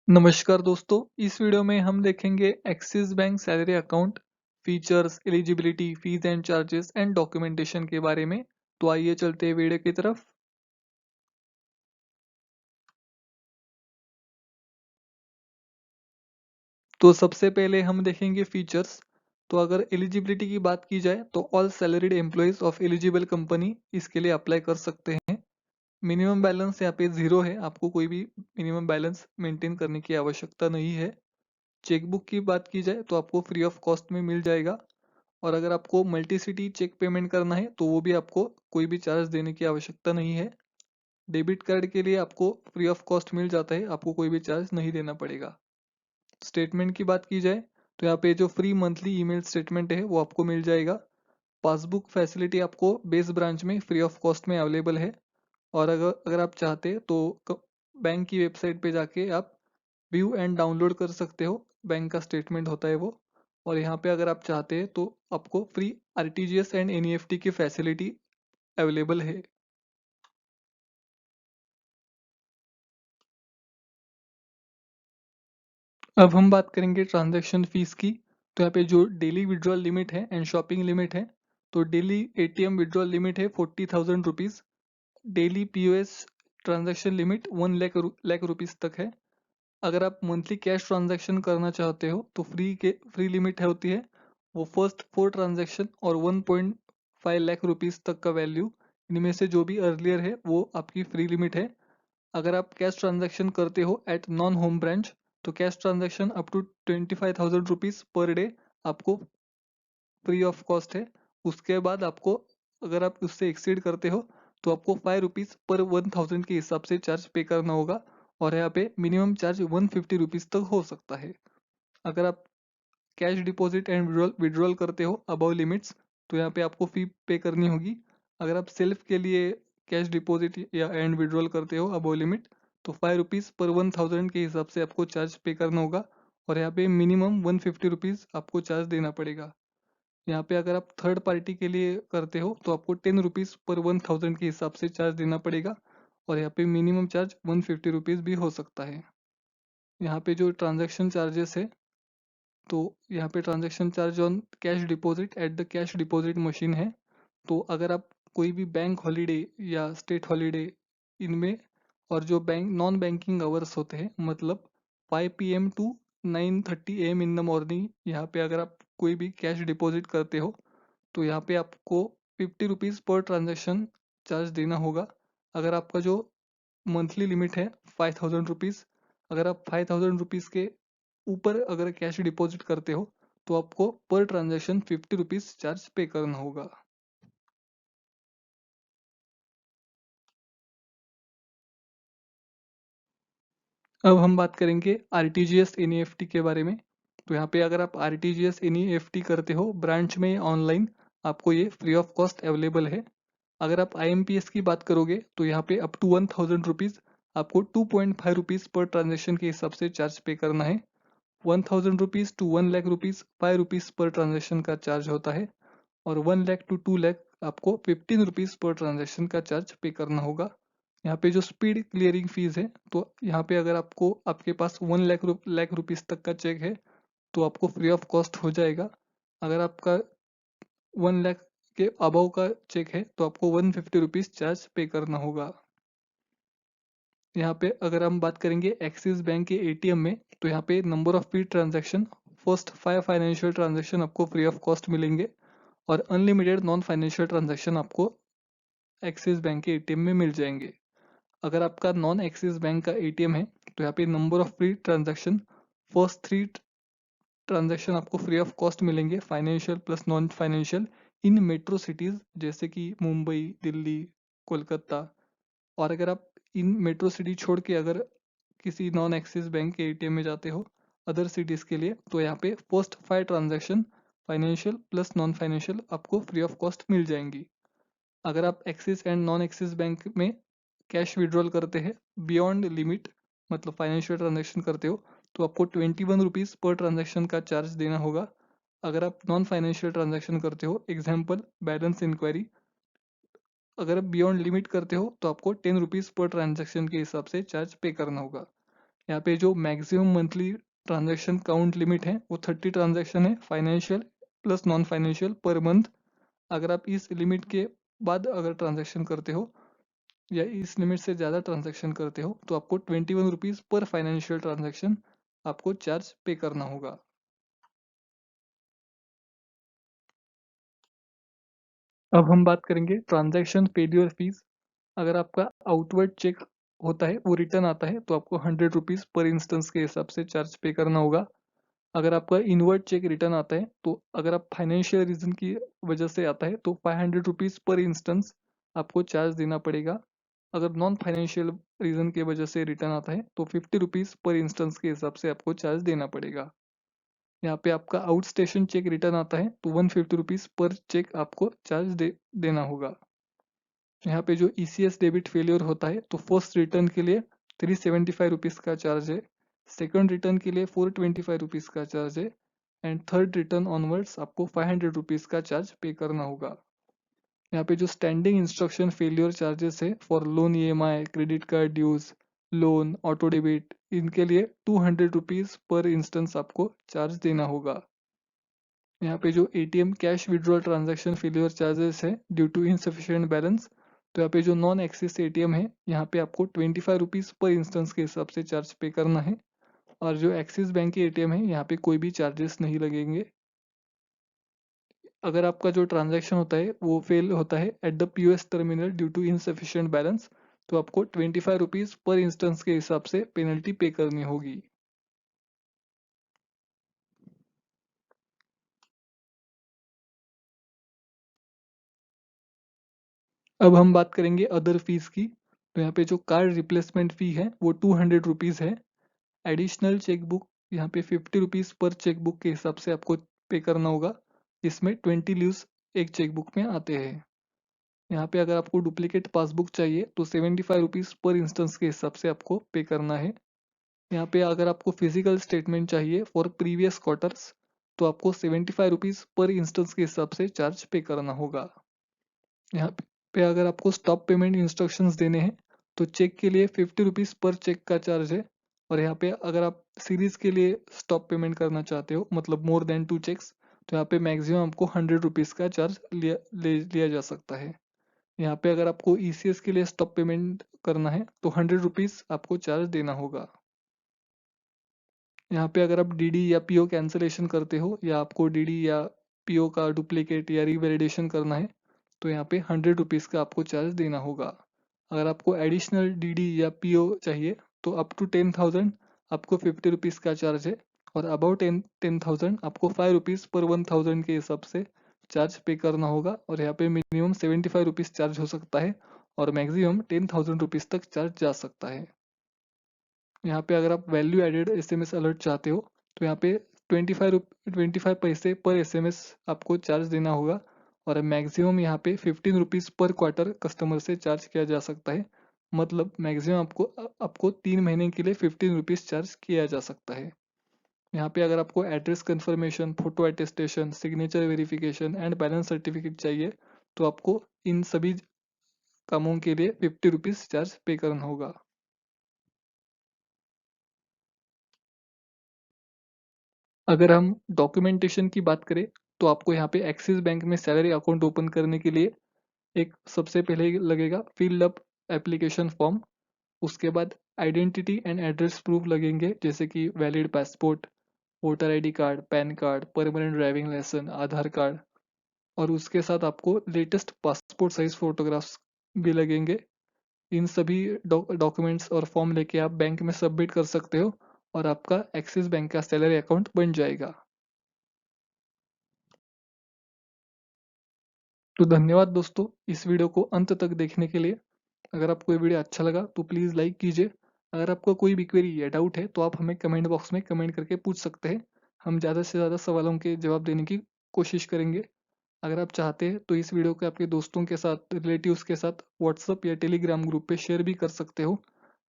नमस्कार दोस्तों, इस वीडियो में हम देखेंगे axis bank salary account features, eligibility, fees and charges and documentation के बारे में। तो आइए चलते हैं वीडियो की तरफ। तो सबसे पहले हम देखेंगे फीचर्स। तो अगर एलिजिबिलिटी की बात की जाए तो all salaried employees of eligible company इसके लिए अप्लाई कर सकते हैं। मिनिमम बैलेंस यहाँ पे जीरो है, आपको कोई भी मिनिमम बैलेंस मेंटेन करने की आवश्यकता नहीं है। चेकबुक की बात की जाए तो आपको फ्री ऑफ कॉस्ट में मिल जाएगा। और अगर आपको मल्टी सिटी चेक पेमेंट करना है तो वो भी आपको कोई भी चार्ज देने की आवश्यकता नहीं है। डेबिट कार्ड के लिए आपको फ्री ऑफ कॉस्ट मिल जाता है, आपको कोई भी चार्ज नहीं देना पड़ेगा। स्टेटमेंट की बात की जाए तो यहाँ पे जो फ्री मंथली ईमेल स्टेटमेंट है वो आपको मिल जाएगा। पासबुक फैसिलिटी आपको बेस ब्रांच में फ्री ऑफ कॉस्ट में अवेलेबल है। और अगर अगर आप चाहते हैं तो बैंक की वेबसाइट पे जाके आप व्यू एंड डाउनलोड कर सकते हो, बैंक का स्टेटमेंट होता है वो। और यहाँ पे अगर आप चाहते हैं तो आपको फ्री आरटीजीएस एंड एनईएफटी की फैसिलिटी अवेलेबल है। अब हम बात करेंगे ट्रांजैक्शन फीस की। तो यहाँ पे जो डेली विड्रॉल लिमिट है एंड शॉपिंग लिमिट है, तो डेली एटीएम विड्रॉल लिमिट है 40,000 rupees. Daily POS transaction limit 1 lakh rupees तक है। अगर आप मंथली कैश ट्रांजैक्शन करना चाहते हो तो फ्री लिमिट है होती है वो फर्स्ट 4 ट्रांजैक्शन और 1.5 लाख रुपीज़ तक का वैल्यू। इनमें से जो भी अर्लियर है वो आपकी फ्री लिमिट है। अगर आप कैश ट्रांजैक्शन करते हो एट नॉन होम ब्रांच तो cash transaction up to 25,000 rupees per day आपको फ्री ऑफ कॉस्ट है। उसके बाद आपको, अगर आप उससे एक्सीड करते हो तो आपको 5 रुपीज़ पर 1,000 के हिसाब से चार्ज पे करना होगा। और यहाँ पे मिनिमम चार्ज 150 रुपीज़ तक हो सकता है। अगर आप कैश डिपॉजिट एंड विड्रॉल करते हो अबव लिमिट्स तो यहाँ पे आपको फी पे करनी होगी। अगर आप सेल्फ के लिए कैश डिपॉजिट या एंड विड्रॉल करते हो अबव लिमिट तो 5 रुपीज़ पर 1,000 के हिसाब से आपको चार्ज पे करना होगा। और यहाँ पे मिनिमम 150 रुपीज़ आपको चार्ज देना पड़ेगा। यहाँ पे अगर आप थर्ड पार्टी के लिए करते हो तो आपको 10 रुपीज़ पर 1,000 के हिसाब से चार्ज देना पड़ेगा। और यहाँ पे मिनिमम चार्ज 150 रुपीज़ भी हो सकता है। यहाँ पे जो ट्रांजैक्शन चार्जेस है, तो यहाँ पे transaction charge on cash deposit at the cash deposit machine है। तो अगर आप कोई भी बैंक हॉलीडे या स्टेट हॉलीडे इनमें, और जो बैंक नॉन बैंकिंग आवर्स होते हैं मतलब 5 PM to 9:30 AM in the morning, यहाँ पे अगर आप कोई भी कैश डिपॉजिट करते हो तो यहाँ पे आपको 50 रुपीज़ पर ट्रांजैक्शन चार्ज देना होगा। अगर आपका जो मंथली लिमिट है 5,000 रुपीज़, अगर आप 5,000 रुपीज़ के ऊपर अगर कैश डिपॉजिट करते हो तो आपको पर ट्रांजैक्शन 50 रुपीज़ चार्ज पे करना होगा। अब हम बात करेंगे आरटीजीएस एनईएफटी के बारे में। तो यहाँ पे अगर आप आरटीजीएस एनईएफटी करते हो ब्रांच में ऑनलाइन, आपको ये फ्री ऑफ कॉस्ट अवेलेबल है। अगर आप आईएमपीएस की बात करोगे तो यहाँ पे अप टू 1,000 रुपीज़ आपको 2.5 रुपीज़ पर ट्रांजेक्शन के हिसाब से चार्ज पे करना है। 1,000 rupees to 1 lakh rupees 5 rupees पर ट्रांजेक्शन का चार्ज होता है। और 1 लाख टू 2 लाख आपको 15 रुपीज़ पर ट्रांजेक्शन का चार्ज पे करना होगा। यहाँ पे जो स्पीड क्लियरिंग फीस है, तो यहाँ पे अगर आपको आपके पास 1 लाख रुपीज़ तक का चेक है तो आपको फ्री ऑफ कॉस्ट हो जाएगा। अगर आपका 1 लाख के अबव का चेक है तो आपको 150 रुपीज़ चार्ज पे करना होगा। यहाँ पे अगर हम बात करेंगे एक्सिस बैंक के एटीएम में, तो यहाँ पे number of free transaction, first 5 financial transaction आपको फ्री ऑफ कॉस्ट मिलेंगे। और अनलिमिटेड नॉन फाइनेंशियल ट्रांजैक्शन आपको एक्सिस बैंक के एटीएम में मिल जाएंगे। अगर आपका नॉन एक्सिस बैंक का एटीएम है तो यहाँ पे number of free transaction, first 3 transaction आपको फ्री ऑफ कॉस्ट मिलेंगे, फाइनेंशियल प्लस नॉन फाइनेंशियल, इन मेट्रो सिटीज जैसे कि मुंबई, दिल्ली, कोलकाता। और अगर आप इन मेट्रो सिटी छोड़ के अगर किसी नॉन एक्सिस बैंक के एटीएम में जाते हो अदर सिटीज के लिए तो यहाँ पे first 5 transaction financial plus non financial आपको फ्री ऑफ कॉस्ट मिल जाएंगी। अगर आप axis and non axis bank में कैश विड्रॉल करते हैं बियॉन्ड लिमिट, मतलब फाइनेंशियल ट्रांजैक्शन करते हो, तो आपको 21 रुपीज़ पर ट्रांजैक्शन का चार्ज देना होगा। अगर आप नॉन फाइनेंशियल ट्रांजैक्शन करते हो, एग्जाम्पल बैलेंस इंक्वायरी, अगर आप बियॉन्ड लिमिट करते हो तो आपको 10 रुपीज़ पर ट्रांजैक्शन के हिसाब से चार्ज पे करना होगा। यहाँ पे जो maximum monthly transaction count limit है वो 30 ट्रांजैक्शन है, financial plus non financial per month. अगर आप इस लिमिट के बाद अगर ट्रांजैक्शन करते हो या इस लिमिट से ज़्यादा ट्रांजैक्शन करते हो तो आपको 21 रुपीज़ पर फाइनेंशियल ट्रांजैक्शन आपको चार्ज पे करना होगा। अब हम बात करेंगे ट्रांजैक्शन फेल्योर फीस। अगर आपका आउटवर्ड चेक होता है वो रिटर्न आता है तो आपको 100 रुपीज़ पर इंस्टेंस के हिसाब से चार्ज पे करना होगा। अगर आपका इनवर्ड चेक रिटर्न आता है तो अगर आप फाइनेंशियल रीजन की वजह से आता है तो 500 रुपीज़ पर इंस्टेंस आपको चार्ज देना पड़ेगा। अगर नॉन फाइनेंशियल रीजन की वजह से रिटर्न आता है तो 50 रुपीज़ पर इंस्टेंस के हिसाब से आपको चार्ज देना पड़ेगा। यहाँ पे आपका आउट स्टेशन चेक रिटर्न आता है तो 150 रुपीज़ पर चेक आपको चार्ज देना होगा। यहाँ पे जो ECS डेबिट फेलियर होता है तो फर्स्ट रिटर्न के लिए 375 रुपीज़ का चार्ज है, सेकंड रिटर्न के लिए 425 रुपीज़ का चार्ज है एंड थर्ड रिटर्न ऑनवर्ड्स आपको 500 रुपीज़ का चार्ज पे करना होगा। यहाँ पे जो स्टैंडिंग इंस्ट्रक्शन फेलियर चार्जेस है for loan EMI, credit card dues, loan, auto debit, इनके लिए 200 रुपीज़ पर इंस्टेंस आपको चार्ज देना होगा। यहाँ पे जो ATM cash withdrawal transaction failure charges है ड्यू टू इनसफिशिएंट बैलेंस, तो यहाँ पे जो नॉन एक्सिस ATM है यहाँ पे आपको 25 रुपीज़ पर इंस्टेंस के हिसाब से चार्ज पे करना है और जो एक्सिस बैंक के ATM है यहाँ पे कोई भी चार्जेस नहीं लगेंगे। अगर आपका जो ट्रांजैक्शन होता है वो फेल होता है at the POS terminal due to insufficient balance तो आपको 25 रुपीज़ पर इंस्टेंस के हिसाब से पेनल्टी पे करनी होगी। अब हम बात करेंगे अदर फीस की। तो यहाँ पे जो कार्ड रिप्लेसमेंट फी है वो 200 रुपीज़ है। एडिशनल चेकबुक यहाँ पे 50 रुपीज़ पर चेकबुक के हिसाब से आपको पे करना होगा, जिसमें 20 लीव्स एक चेकबुक में आते हैं। यहाँ पे अगर आपको डुप्लीकेट पासबुक चाहिए तो 75 रुपीज़ पर इंस्टेंस के हिसाब से आपको पे करना है। यहाँ पे अगर आपको फिजिकल स्टेटमेंट चाहिए फॉर प्रीवियस क्वार्टर्स तो आपको 75 रुपीज़ पर इंस्टेंस के हिसाब से चार्ज पे करना होगा। यहाँ पे अगर आपको स्टॉप पेमेंट इंस्ट्रक्शंस देने हैं तो चेक के लिए 50 रुपीज़ पर चेक का चार्ज है और यहाँ पे अगर आप सीरीज के लिए स्टॉप पेमेंट करना चाहते हो मतलब मोर देन 2 चेक्स तो यहाँ पे मैक्सिमम आपको 100 रुपीज़ का चार्ज लिया जा सकता है। यहाँ पे अगर आपको ECS के लिए स्टॉप पेमेंट करना है तो 100 रुपीज़ आपको चार्ज देना होगा। यहाँ पे अगर आप DD या PO कैंसिलेशन करते हो या आपको DD या PO का डुप्लीकेट या रिवैलिडेशन करना है तो यहाँ पे 100 रुपीज़ का आपको चार्ज देना होगा। अगर आपको एडिशनल DD या PO चाहिए तो अप टू 10,000 आपको 50 रुपीज़ का चार्ज है और अबाउट 10,000 आपको 5 रुपीज़ पर 1,000 के हिसाब से चार्ज पे करना होगा और यहाँ पे मिनिमम 75 रुपीज़ चार्ज हो सकता है और मैक्सिमम 10,000 रुपीज़ तक चार्ज जा सकता है। यहाँ पे अगर आप वैल्यू एडेड SMS अलर्ट चाहते हो तो यहाँ पे 25 पैसे पर SMS आपको चार्ज देना होगा और मैक्सिमम यहाँ पे 15 रुपीज़ पर क्वार्टर कस्टमर से चार्ज किया जा सकता है। मतलब मैक्सिमम आपको 3 महीने के लिए 15 रुपीज़ चार्ज किया जा सकता है। यहाँ पे अगर आपको address confirmation, photo attestation, signature verification and balance certificate चाहिए तो आपको इन सभी कामों के लिए 50 रुपीज़ चार्ज पे करना होगा। अगर हम डॉक्यूमेंटेशन की बात करें तो आपको यहाँ पे एक्सिस बैंक में सैलरी अकाउंट ओपन करने के लिए एक सबसे पहले लगेगा फिल अप एप्लीकेशन फॉर्म। उसके बाद आइडेंटिटी एंड एड्रेस प्रूफ लगेंगे जैसे कि valid passport, voter ID card, PAN card, permanent driving licence, Aadhaar card और उसके साथ आपको लेटेस्ट पासपोर्ट साइज फोटोग्राफ्स भी लगेंगे। इन सभी डॉक्यूमेंट्स और फॉर्म लेके आप बैंक में सबमिट कर सकते हो और आपका एक्सिस बैंक का सैलरी अकाउंट बन जाएगा। तो धन्यवाद दोस्तों इस वीडियो को अंत तक देखने के लिए। अगर आपको ये वीडियो अच्छा लगा तो प्लीज़ लाइक कीजिए। अगर आपका कोई भी क्वेरी या डाउट है तो आप हमें कमेंट बॉक्स में कमेंट करके पूछ सकते हैं। हम ज़्यादा से ज़्यादा सवालों के जवाब देने की कोशिश करेंगे। अगर आप चाहते हैं तो इस वीडियो को आपके दोस्तों के साथ, रिलेटिव्स के साथ व्हाट्सएप या टेलीग्राम ग्रुप पे शेयर भी कर सकते हो।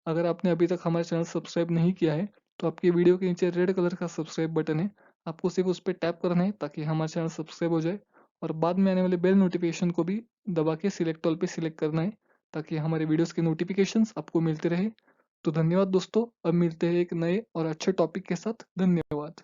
अगर आपने अभी तक हमारा चैनल सब्सक्राइब नहीं किया है तो आपके वीडियो के नीचे रेड कलर का सब्सक्राइब बटन है, आपको सिर्फ उस पर टैप करना है ताकि हमारा चैनल सब्सक्राइब हो जाए और बाद में आने वाले बेल नोटिफिकेशन को भी दबा के सिलेक्ट ऑल पे सिलेक्ट करना है ताकि हमारे वीडियोस के नोटिफिकेशंस आपको मिलते रहे। तो धन्यवाद दोस्तों, अब मिलते हैं एक नए और अच्छे टॉपिक के साथ। धन्यवाद।